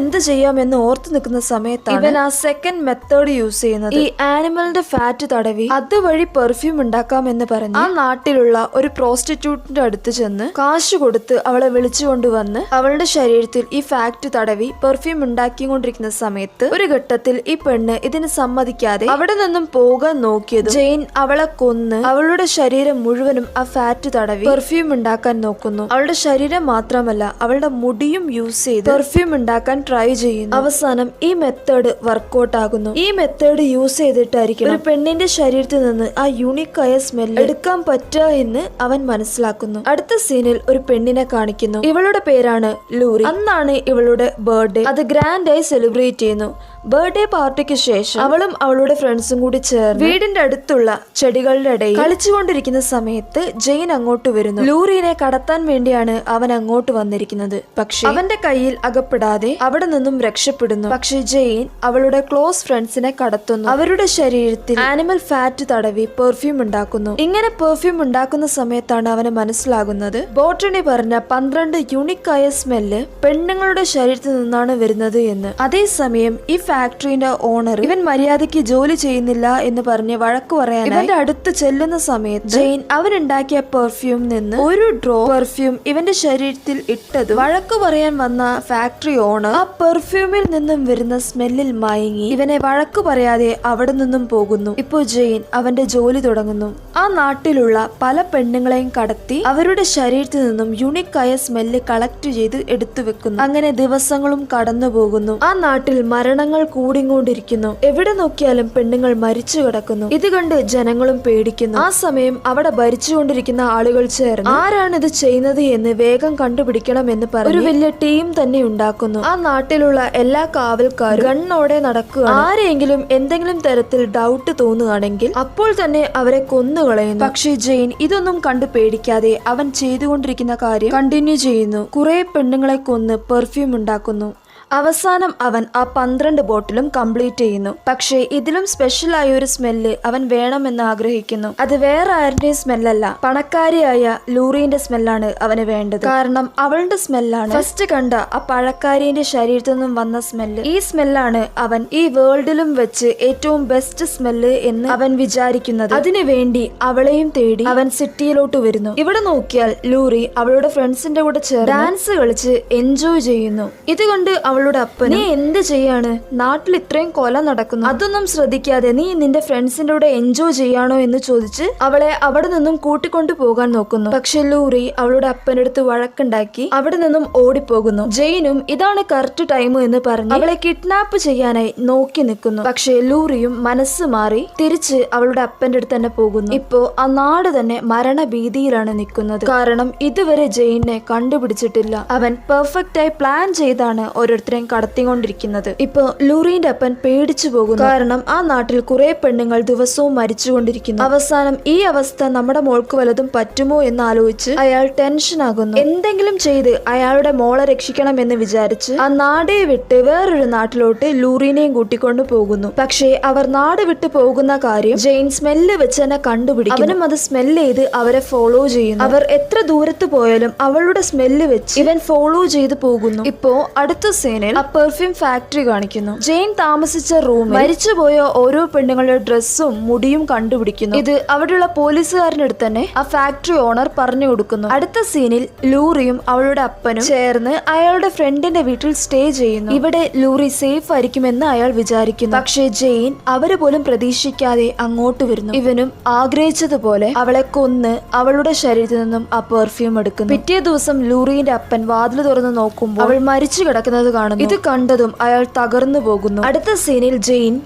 എന്ത് ചെയ്യാമെന്ന് ഓർത്തു നിൽക്കുന്ന സമയത്താണ് ഇവൻ ആ സെക്കൻഡ് മെത്തേഡ് യൂസ് ചെയ്യുന്നത്. ഈ ആനിമലിന്റെ ഫാറ്റ് തടവി അതുവഴി പെർഫ്യൂം ഉണ്ടാക്കാമെന്ന് പറഞ്ഞ് ആ നാട്ടിലുള്ള ഒരു പ്രോസ്റ്റിറ്റ്യൂട്ടിന്റെ അടുത്ത് ചെന്ന് കാശ് കൊടുത്ത് അവളെ വിളിച്ചുകൊണ്ടുവന്ന് അവളുടെ ശരീരത്തിൽ ഈ ഫാക്ട് തടവി പെർഫ്യൂം ഉണ്ടാക്കിക്കൊണ്ടിരിക്കുന്ന സമയത്ത് ഒരു ഘട്ടത്തിൽ ഈ പെണ്ണ് ഇതിന് സമ്മതിക്കാതെ അവിടെ നിന്നും പോകാൻ നോക്കിയത് ജെയിൻ അവളെ കൊന്ന് അവളുടെ ശരീരം മുഴുവനും ആ ഫാറ്റ് തടവി പെർഫ്യൂം ഉണ്ടാക്കാൻ നോക്കുന്നു. അവളുടെ ശരീരം മാത്രമല്ല അവളുടെ മുടിയും യൂസ് ചെയ്ത് പെർഫ്യൂം ഉണ്ടാക്കാൻ ട്രൈ ചെയ്യുന്നു. അവസാനം ഈ മെത്തേഡ് വർക്ക്ഔട്ട് ആകുന്നു. ഈ മെത്തേഡ് യൂസ് ചെയ്തിട്ടായിരിക്കും ഒരു പെണ്ണിന്റെ ശരീരത്തിൽ നിന്ന് ആ യൂണിക്കായ സ്മെൽ എടുക്കാൻ പറ്റുക എന്ന് അവൻ മനസ്സിലാക്കുന്നു. അടുത്ത സീനിൽ ഒരു പെണ്ണിനെ കാണിക്കുന്നു. ഇവളുടെ പേരാണ് ലൂറി. അന്നാണ് ഇവളുടെ ബർത്ത്ഡേ. അത് ഗ്രാൻഡായി സെലിബ്രേറ്റ് ചെയ്യുന്നു. ബർത്ത്ഡേ പാർട്ടിക്ക് ശേഷം അവളും അവളുടെ ഫ്രണ്ട്സും കൂടി ചേർന്ന് വീടിന്റെ അടുത്തുള്ള ചെടികളുടെ ഇടയിൽ കളിച്ചുകൊണ്ടിരിക്കുന്ന സമയത്ത് ജെയിൻ അങ്ങോട്ട് വരുന്നു. ലൂറിനെ കടത്താൻ വേണ്ടിയാണ് അവൻ അങ്ങോട്ട് വന്നിരിക്കുന്നത്. പക്ഷെ അവന്റെ കയ്യിൽ അകപ്പെടാതെ അവിടെ നിന്നും രക്ഷപ്പെടുന്നു. പക്ഷെ ജെയിൻ അവളുടെ ക്ലോസ് ഫ്രണ്ട്സിനെ കടത്തുന്നു. അവരുടെ ശരീരത്തിൽ ആനിമൽ ഫാറ്റ് തടവി പെർഫ്യൂം ഉണ്ടാക്കുന്നു. ഇങ്ങനെ പെർഫ്യൂം ഉണ്ടാക്കുന്ന സമയത്താണ് അവന് മനസ്സിലാകുന്നത് ബോട്ടണി പറഞ്ഞ 12 യൂണിക്കായ സ്മെല്ല് പെണ്ണുങ്ങളുടെ ശരീരത്തിൽ നിന്നാണ് വരുന്നത് എന്ന്. അതേസമയം ഈ ഫാക്ടറിന്റെ ഓണർ ഇവൻ മര്യാദയ്ക്ക് ജോലി ചെയ്യുന്നില്ല എന്ന് പറഞ്ഞ് വഴക്ക് പറയാൻ ഇവന്റെ അടുത്ത് ചെല്ലുന്ന സമയത്ത് ജെയിൻ അവൻ ഉണ്ടാക്കിയ പെർഫ്യൂം നിന്ന് ഒരു ഡ്രോപ്പ് പെർഫ്യൂം ഇവന്റെ ശരീരത്തിൽ ഇട്ടത് വഴക്ക് പറയാൻ വന്ന ഫാക്ടറി ഓണർ ആ പെർഫ്യൂമിൽ നിന്നും വരുന്ന സ്മെല്ലിൽ മയങ്ങി ഇവനെ വഴക്ക് പറയാതെ അവിടെ നിന്നും പോകുന്നു. ഇപ്പോ ജെയിൻ അവന്റെ ജോലി തുടങ്ങുന്നു. ആ നാട്ടിലുള്ള പല പെണ്ണുങ്ങളെയും കടത്തി അവരുടെ ശരീരത്തിൽ നിന്നും യൂണിക്കായ സ്മെല്ല് കളക്ട് ചെയ്ത് എടുത്തു വെക്കുന്നു. അങ്ങനെ ദിവസങ്ങളും കടന്നു പോകുന്നു. ആ നാട്ടിൽ മരണങ്ങൾ കൂടിക്കൊണ്ടിരിക്കുന്നു. എവിടെ നോക്കിയാലും പെണ്ണുങ്ങൾ മരിച്ചു കിടക്കുന്നു. ഇത് കണ്ട് ജനങ്ങളും പേടിക്കുന്നു. ആ സമയം അവിടെ ഭരിച്ചുകൊണ്ടിരിക്കുന്ന ആളുകൾ ചേർന്ന് ആരാണ് ഇത് ചെയ്യുന്നത് എന്ന് വേഗം കണ്ടുപിടിക്കണം എന്ന് പറഞ്ഞ് ഒരു വലിയ ടീം തന്നെ ഉണ്ടാക്കുന്നു. ആ നാട്ടിലുള്ള എല്ലാ കാവൽക്കാരും ഗണ്ണോടെ നടക്കുക. ആരെങ്കിലും എന്തെങ്കിലും തരത്തിൽ ഡൗട്ട് തോന്നുകയാണെങ്കിൽ അപ്പോൾ തന്നെ അവരെ കൊന്നുകളയുന്നു. പക്ഷേ ജെയിൻ ഇതൊന്നും കണ്ടു പേടിക്കാതെ അവൻ ചെയ്തുകൊണ്ടിരിക്കുന്ന കാര്യം കണ്ടിന്യൂ ചെയ്യുന്നു. കുറെ പെണ്ണുങ്ങളെ കൊന്ന് പെർഫ്യൂം ഉണ്ടാക്കുന്നു. അവസാനം അവൻ ആ 12 ബോട്ടിലും കംപ്ലീറ്റ് ചെയ്യുന്നു. പക്ഷേ ഇതിലും സ്പെഷ്യൽ ആയ ഒരു സ്മെല്ല് അവൻ വേണമെന്ന് ആഗ്രഹിക്കുന്നു. അത് വേറെ ആരുടെയും സ്മെല്ലല്ല, പണക്കാരിയായ ലൂറിന്റെ സ്മെല്ലാണ് അവന് വേണ്ടത്. കാരണം അവളുടെ സ്മെല്ലാണ് ഫസ്റ്റ് കണ്ട ആ പഴക്കാരിന്റെ ശരീരത്തിൽ നിന്നും വന്ന സ്മെല്ല്. ഈ സ്മെല്ലാണ് അവൻ ഈ വേൾഡിലും വെച്ച് ഏറ്റവും ബെസ്റ്റ് സ്മെല്ല് എന്ന് അവൻ വിചാരിക്കുന്നത്. അതിനു വേണ്ടി അവളെയും തേടി അവൻ സിറ്റിയിലോട്ട് വരുന്നു. ഇവിടെ നോക്കിയാൽ ലൂറി അവളുടെ ഫ്രണ്ട്സിന്റെ കൂടെ ചേർന്ന് ഡാൻസ് കളിച്ച് എൻജോയ് ചെയ്യുന്നു. ഇതുകൊണ്ട് അവളുടെ അപ്പൻ നീ എന്ത് ചെയ്യാണ്, നാട്ടിൽ ഇത്രയും കൊല നടക്കുന്നു, അതൊന്നും ശ്രദ്ധിക്കാതെ നീ നിന്റെ ഫ്രണ്ട്സിന്റെ കൂടെ എൻജോയ് ചെയ്യാണോ എന്ന് ചോദിച്ച് അവളെ അവിടെ നിന്നും കൂട്ടിക്കൊണ്ടു പോകാൻ നോക്കുന്നു. പക്ഷെ ലൂറി അവളുടെ അപ്പനടുത്ത് വഴക്കുണ്ടാക്കി അവിടെ നിന്നും ഓടിപ്പോകുന്നു. ജെയിനും ഇതാണ് കറക്റ്റ് ടൈം എന്ന് പറഞ്ഞ് അവളെ കിഡ്നാപ്പ് ചെയ്യാനായി നോക്കി നിൽക്കുന്നു. പക്ഷെ ലൂറിയും മനസ്സ് മാറി തിരിച്ച് അവളുടെ അപ്പന്റെ അടുത്ത് തന്നെ പോകുന്നു. ഇപ്പോ ആ നാട് തന്നെ മരണഭീതിയിലാണ് നിൽക്കുന്നത്. കാരണം ഇതുവരെ ജെയിനെ കണ്ടുപിടിച്ചിട്ടില്ല. അവൻ പെർഫെക്റ്റ് ആയി പ്ലാൻ ചെയ്താണ് ഓരോരുത്തരെയും കടത്തിക്കൊണ്ടിരിക്കുന്നത്. ഇപ്പൊ ലൂറിന്റെ അപ്പൻ പേടിച്ചു പോകുന്നു. കാരണം ആ നാട്ടിൽ കുറെ പെണ്ണുങ്ങൾ ദിവസവും മരിച്ചുകൊണ്ടിരിക്കുന്നു. അവസാനം ഈ അവസ്ഥ നമ്മുടെ മോൾക്ക് വല്ലതും പറ്റുമോ എന്ന് ആലോചിച്ച് അയാൾ ടെൻഷൻ ആകുന്നു. എന്തെങ്കിലും ചെയ്ത് അയാളുടെ മോളെ രക്ഷിക്കണം എന്ന് വിചാരിച്ച് ആ നാടേ വിട്ട് വേറൊരു നാട്ടിലോട്ട് ലൂറിനെയും കൂട്ടിക്കൊണ്ടു പോകുന്നു. പക്ഷേ അവർ നാട് വിട്ട് പോകുന്ന കാര്യം ജെയിൻ സ്മെല്ല് വെച്ച് തന്നെ കണ്ടുപിടിക്കും. അവനും അത് സ്മെല്ല് ചെയ്ത് അവരെ ഫോളോ ചെയ്യുന്നു. അവർ എത്ര ദൂരത്ത് പോയാലും അവളുടെ സ്മെല്ല് വെച്ച് ഇവൻ ഫോളോ ചെയ്ത് പോകുന്നു. ഇപ്പോ അടുത്ത സീനിൽ ആ പെർഫ്യൂം ഫാക്ടറി കാണിക്കുന്നു. ജെയിൻ താമസിച്ച റൂമിൽ മരിച്ചുപോയ ഓരോ പെണ്ണുങ്ങളുടെ ഡ്രസ്സും മുടിയും കണ്ടുപിടിക്കുന്നു. ഇത് അവിടെയുള്ള പോലീസുകാരന്റെ അടുത്ത് തന്നെ ആ ഫാക്ടറി ഓണർ പറഞ്ഞു കൊടുക്കുന്നു. അടുത്ത സീനിൽ ലൂറിയും അവളുടെ അപ്പനും ചേർന്ന് അയാളുടെ ഫ്രണ്ടിന്റെ വീട്ടിൽ സ്റ്റേ ചെയ്യുന്നു. ഇവിടെ ലൂറി സേഫ് ആയിരിക്കുമെന്ന് അയാൾ വിചാരിക്കുന്നു. പക്ഷേ ജെയിൻ അവര് പോലും പ്രതീക്ഷിക്കാതെ അങ്ങോട്ട് വരുന്നു. ഇവനും ആഗ്രഹിച്ചതുപോലെ അവളെ കൊന്ന് അവളുടെ ശരീരത്തിൽ നിന്നും ആ പെർഫ്യൂം എടുക്കുന്നു. പിറ്റേ ദിവസം ലൂറിന്റെ അപ്പൻ വാതിൽ തുറന്ന് നോക്കുമ്പോൾ അവൾ മരിച്ചു കിടക്കുന്നത് കാണുന്നു. ഇത് കണ്ടതും അയാൾ തകർന്നു പോകുന്നു. അടുത്ത സീനിൽ ജെയിൻ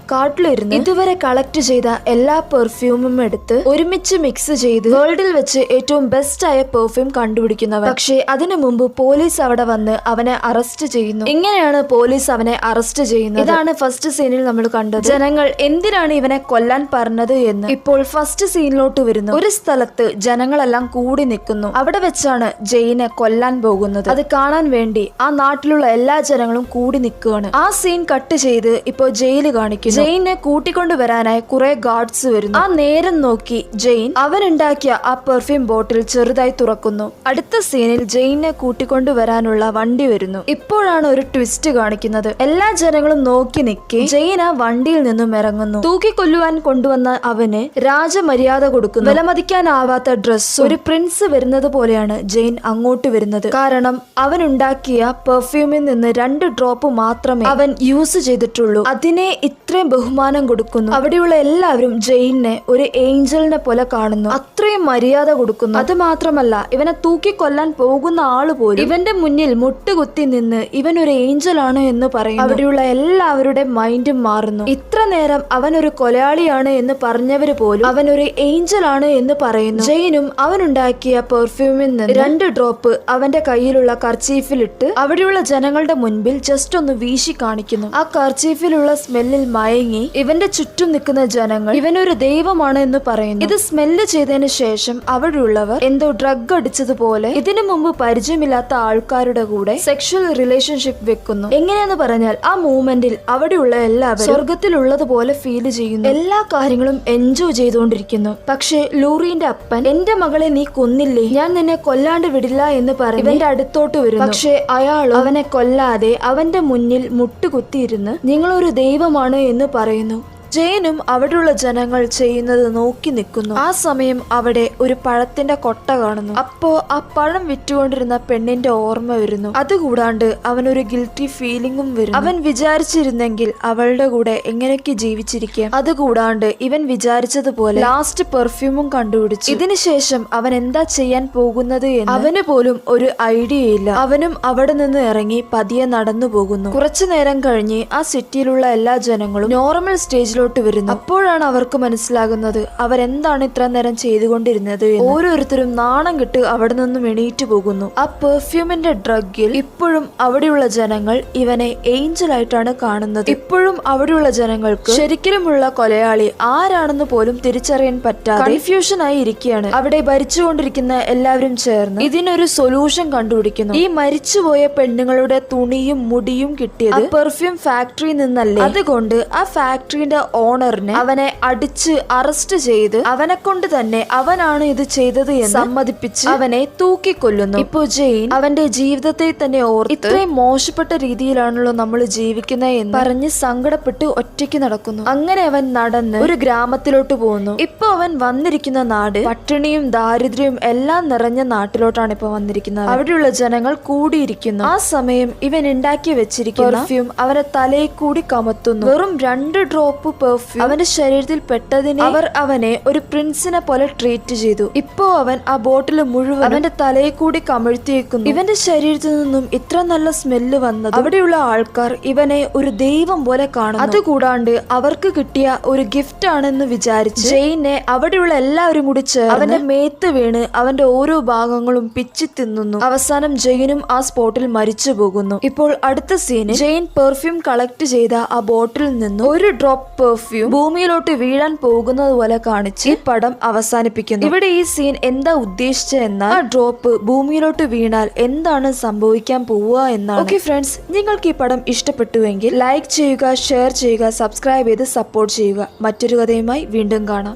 കാട്ടിലിരുന്ന് ഇതുവരെ കളക്ട് ചെയ്ത എല്ലാ പെർഫ്യൂമും എടുത്ത് ഒരുമിച്ച് മിക്സ് ചെയ്ത് വേൾഡിൽ വെച്ച് ഏറ്റവും ബെസ്റ്റ് ആയ പെർഫ്യൂം കണ്ടുപിടിക്കുന്നവൻ. പക്ഷേ അതിനു മുമ്പ് പോലീസ് അവിടെ വന്ന് അവനെ അറസ്റ്റ് ചെയ്യുന്നു. ഇങ്ങനെയാണ് പോലീസ് അവനെ അറസ്റ്റ് ചെയ്യുന്നത്. ഇതാണ് ഫസ്റ്റ് സീനിൽ നമ്മൾ കണ്ടത്. ജനങ്ങൾ എന്തിനാണ് ഇവനെ കൊല്ലാൻ പറഞ്ഞത് എന്ന്. ഇപ്പോൾ ഫസ്റ്റ് സീനിലോട്ട് വരുന്നു. ഒരു സ്ഥലത്ത് ജനങ്ങളെല്ലാം കൂടി നിൽക്കുന്നു. അവിടെ വെച്ചാണ് ജെയിനെ കൊല്ലാൻ പോകുന്നത്. അത് കാണാൻ വേണ്ടി ആ നാട്ടിലുള്ള എല്ലാ ജനങ്ങളും ജനങ്ങളും കൂടി നിൽക്കുകയാണ്. ആ സീൻ കട്ട് ചെയ്ത് ഇപ്പോ ജയില് കാണിക്കുന്നു. ജെയിനെ കൂട്ടിക്കൊണ്ടുവരാനായി കുറെ ഗാർഡ്സ് വരുന്നു. ആ നേരം നോക്കി ജെയിൻ അവൻ ഉണ്ടാക്കിയ ആ പെർഫ്യൂം ബോട്ടിൽ ചെറുതായി തുറക്കുന്നു. അടുത്ത സീനിൽ ജെയിനെ കൂട്ടിക്കൊണ്ടുവരാനുള്ള വണ്ടി വരുന്നു. ഇപ്പോഴാണ് ഒരു ട്വിസ്റ്റ് കാണിക്കുന്നത്. എല്ലാ ജനങ്ങളും നോക്കി നിൽക്കെ ജെയിൻ ആ വണ്ടിയിൽ നിന്നും ഇറങ്ങുന്നു. തൂക്കിക്കൊല്ലുവാൻ കൊണ്ടുവന്ന അവന് രാജമര്യാദ കൊടുക്കുന്നു. വിലമതിക്കാനാവാത്ത ഡ്രസ് ഒരു പ്രിൻസ് വരുന്നത് പോലെയാണ് ജെയിൻ അങ്ങോട്ട് വരുന്നത്. കാരണം അവൻ ഉണ്ടാക്കിയ പെർഫ്യൂമിൽ നിന്ന് 2 ഡ്രോപ്പ് മാത്രമേ അവൻ യൂസ് ചെയ്തിട്ടുള്ളൂ. അതിനെ ഇത്രയും ബഹുമാനം കൊടുക്കുന്നു. അവിടെയുള്ള എല്ലാവരും ജെയിനെ ഒരു ഏഞ്ചലിനെ പോലെ കാണുന്നു. അത്രയും മര്യാദ കൊടുക്കുന്നു. അത് മാത്രമല്ല, ഇവനെ തൂക്കിക്കൊല്ലാൻ പോകുന്ന ആള് പോലും ഇവന്റെ മുന്നിൽ മുട്ടുകുത്തി നിന്ന് ഇവൻ ഒരു ഏഞ്ചൽ ആണ് എന്ന് പറയും. അവിടെയുള്ള എല്ലാവരുടെ മൈൻഡും മാറുന്നു. ഇത്ര നേരം അവൻ ഒരു കൊലയാളിയാണ് എന്ന് പറഞ്ഞവര് പോലും അവൻ ഒരു ഏഞ്ചൽ ആണ് എന്ന് പറയുന്നു. ജെയിനും അവനുണ്ടാക്കിയ പെർഫ്യൂമിൽ നിന്ന് 2 ഡ്രോപ്പ് അവന്റെ കയ്യിലുള്ള കർച്ചീഫിലിട്ട് അവിടെയുള്ള ജനങ്ങളുടെ മുൻപിൽ ജസ്റ്റ് ഒന്ന് വീശി കാണിക്കുന്നു. ആ കർച്ചീഫിലുള്ള സ്മെല്ലിൽ മയങ്ങി ഇവന്റെ ചുറ്റും നിൽക്കുന്ന ജനങ്ങൾ ഇവനൊരു ദൈവമാണ് എന്ന് പറയുന്നു. ഇത് സ്മെല്ല് ചെയ്തതിന് ശേഷം അവിടെയുള്ളവർ എന്തോ ഡ്രഗ് അടിച്ചതുപോലെ ഇതിനു മുമ്പ് പരിചയമില്ലാത്ത ആൾക്കാരുടെ കൂടെ സെക്ഷൽ റിലേഷൻഷിപ്പ് വെക്കുന്നു. എങ്ങനെയെന്ന് പറഞ്ഞാൽ ആ മൂമെന്റിൽ അവിടെയുള്ള എല്ലാവരും സ്വർഗത്തിലുള്ളതുപോലെ ഫീൽ ചെയ്യുന്നു. എല്ലാ കാര്യങ്ങളും എൻജോയ് ചെയ്തുകൊണ്ടിരിക്കുന്നു. പക്ഷെ ലൂറിന്റെ അപ്പൻ എന്റെ മകളെ നീ കൊന്നില്ലേ, ഞാൻ നിന്നെ കൊല്ലാണ്ട് വിടില്ല എന്ന് പറഞ്ഞ് ഇവന്റെ അടുത്തോട്ട് വരുന്നു. പക്ഷെ അയാൾ അവനെ കൊല്ലാതെ അവന്റെ മുന്നിൽ മുട്ടുകുത്തിയിരുന്ന് നിങ്ങളൊരു ദൈവമാണ് എന്ന് പറയുന്നു. ജെയിനും അവിടെയുള്ള ജനങ്ങൾ ചെയ്യുന്നത് നോക്കി നിൽക്കുന്നു. ആ സമയം അവിടെ ഒരു പഴത്തിന്റെ കൊട്ട കാണുന്നു. അപ്പോ ആ പഴം വിറ്റുകൊണ്ടിരുന്ന പെണ്ണിന്റെ ഓർമ്മ വരുന്നു. അതുകൂടാണ്ട് അവനൊരു ഗിൽറ്റി ഫീലിംഗും വരുന്നു. അവൻ വിചാരിച്ചിരുന്നെങ്കിൽ അവളുടെ കൂടെ എങ്ങനെയൊക്കെ ജീവിച്ചിരിക്കാം. അതുകൂടാണ്ട് ഇവൻ വിചാരിച്ചതുപോലെ ലാസ്റ്റ് പെർഫ്യൂമും കണ്ടുപിടിച്ചു. ഇതിനുശേഷം അവൻ എന്താ ചെയ്യാൻ പോകുന്നത് എന്ന് അവന് പോലും ഒരു ഐഡിയ ഇല്ല. അവനും അവിടെ നിന്ന് ഇറങ്ങി പതിയെ നടന്നു പോകുന്നു. കുറച്ചു നേരം കഴിഞ്ഞ് ആ സിറ്റിയിലുള്ള എല്ലാ ജനങ്ങളും നോർമൽ സ്റ്റേജിൽ വരുന്നു. അപ്പോഴാണ് അവർക്ക് മനസ്സിലാകുന്നത് അവരെന്താണ് ഇത്ര നേരം ചെയ്തുകൊണ്ടിരുന്നത്. ഓരോരുത്തരും നാണം കെട്ട് അവിടെ നിന്നും എണീറ്റ് പോകുന്നു. ആ പെർഫ്യൂമിന്റെ ഡ്രഗിൽ ഇപ്പോഴും അവിടെയുള്ള ജനങ്ങൾ ഇവനെ ഏഞ്ചൽ ആയിട്ടാണ് കാണുന്നത്. ഇപ്പോഴും അവിടെയുള്ള ജനങ്ങൾക്ക് ശരിക്കുമുള്ള കൊലയാളി ആരാണെന്ന് പോലും തിരിച്ചറിയാൻ പറ്റാതെ കൺഫ്യൂഷൻ ആയി ഇരിക്കുകയാണ്. അവിടെ ഭരിച്ചുകൊണ്ടിരിക്കുന്ന എല്ലാവരും ചേർന്ന് ഇതിനൊരു സൊല്യൂഷൻ കണ്ടുപിടിക്കുന്നു. ഈ മരിച്ചുപോയ പെണ്ണുങ്ങളുടെ തുണിയും മുടിയും കിട്ടിയത് പെർഫ്യൂം ഫാക്ടറിയിൽ നിന്നല്ലേ. അതുകൊണ്ട് ആ ഫാക്ടറിന്റെ ഓണറിനെ അവനെ അടിച്ച് അറസ്റ്റ് ചെയ്ത് അവനെ കൊണ്ട് തന്നെ അവനാണ് ഇത് ചെയ്തത് എന്ന് സമ്മതിപ്പിച്ച് അവനെ തൂക്കിക്കൊല്ലുന്നു. ഇപ്പോ ജെയിൻ അവന്റെ ജീവിതത്തെ തന്നെ ഓർത്ത് ഇത്രയും മോശപ്പെട്ട രീതിയിലാണല്ലോ നമ്മൾ ജീവിക്കുന്നത് എന്ന് പറഞ്ഞ് സങ്കടപ്പെട്ട് ഒറ്റയ്ക്ക് നടക്കുന്നു. അങ്ങനെ അവൻ നടന്ന് ഒരു ഗ്രാമത്തിലോട്ട് പോകുന്നു. ഇപ്പൊ അവൻ വന്നിരിക്കുന്ന നാട് പട്ടിണിയും ദാരിദ്ര്യവും എല്ലാം നിറഞ്ഞ നാട്ടിലോട്ടാണ് ഇപ്പൊ വന്നിരിക്കുന്നത്. അവിടെയുള്ള ജനങ്ങൾ കൂടിയിരിക്കുന്നു. ആ സമയം ഇവൻ ഉണ്ടാക്കി വെച്ചിരിക്കുന്ന പെർഫ്യൂം അവന്റെ തലയിൽ കൂടി കമത്തുന്നു. വെറും 2 ഡ്രോപ്പ് പെർഫ്യൂം അവന്റെ ശരീരത്തിൽ പെട്ടതിനെ അവർ അവനെ ഒരു പ്രിൻസിനെ പോലെ ട്രീറ്റ് ചെയ്തു. ഇപ്പോ അവൻ ആ ബോട്ടിൽ മുഴുവൻ അവന്റെ തലയിൽ കൂടി കമഴ്ത്തിയേക്കുന്നു. ഇവന്റെ ശരീരത്തിൽ നിന്നും ഇത്ര നല്ല സ്മെല്ല് വന്നത് അവിടെയുള്ള ആൾക്കാർ ഇവനെ ഒരു ദൈവം പോലെ കാണുന്നു. അതുകൂടാണ്ട് അവർക്ക് കിട്ടിയ ഒരു ഗിഫ്റ്റ് ആണെന്ന് വിചാരിച്ച് ജെയിനെ അവിടെയുള്ള എല്ലാവരും കൂടി ചേർന്ന് അവന്റെ മേത്ത് വീണ് അവന്റെ ഓരോ ഭാഗങ്ങളും പിച്ചി തിന്നുന്നു. അവസാനം ജെയിനും ആ സ്പോട്ടിൽ മരിച്ചു പോകുന്നു. ഇപ്പോൾ അടുത്ത സീന് ജെയിൻ പെർഫ്യൂം കളക്ട് ചെയ്ത ആ ബോട്ടിൽ നിന്നും ഒരു ഡ്രോപ്പ് പെർഫ്യൂം ഭൂമിയിലോട്ട് വീഴാൻ പോകുന്നത് പോലെ കാണിച്ച് ഈ പടം അവസാനിപ്പിക്കുന്നു. ഇവിടെ ഈ സീൻ എന്താ ഉദ്ദേശിച്ചതെന്നാൽ ആ ഡ്രോപ്പ് ഭൂമിയിലോട്ട് വീണാൽ എന്താണ് സംഭവിക്കാൻ പോവുക എന്നാണ്. ഓക്കെ ഫ്രണ്ട്സ്, നിങ്ങൾക്ക് ഈ പടം ഇഷ്ടപ്പെട്ടുവെങ്കിൽ ലൈക്ക് ചെയ്യുക, ഷെയർ ചെയ്യുക, സബ്സ്ക്രൈബ് ചെയ്ത് സപ്പോർട്ട് ചെയ്യുക. മറ്റൊരു കഥയുമായി വീണ്ടും കാണാം.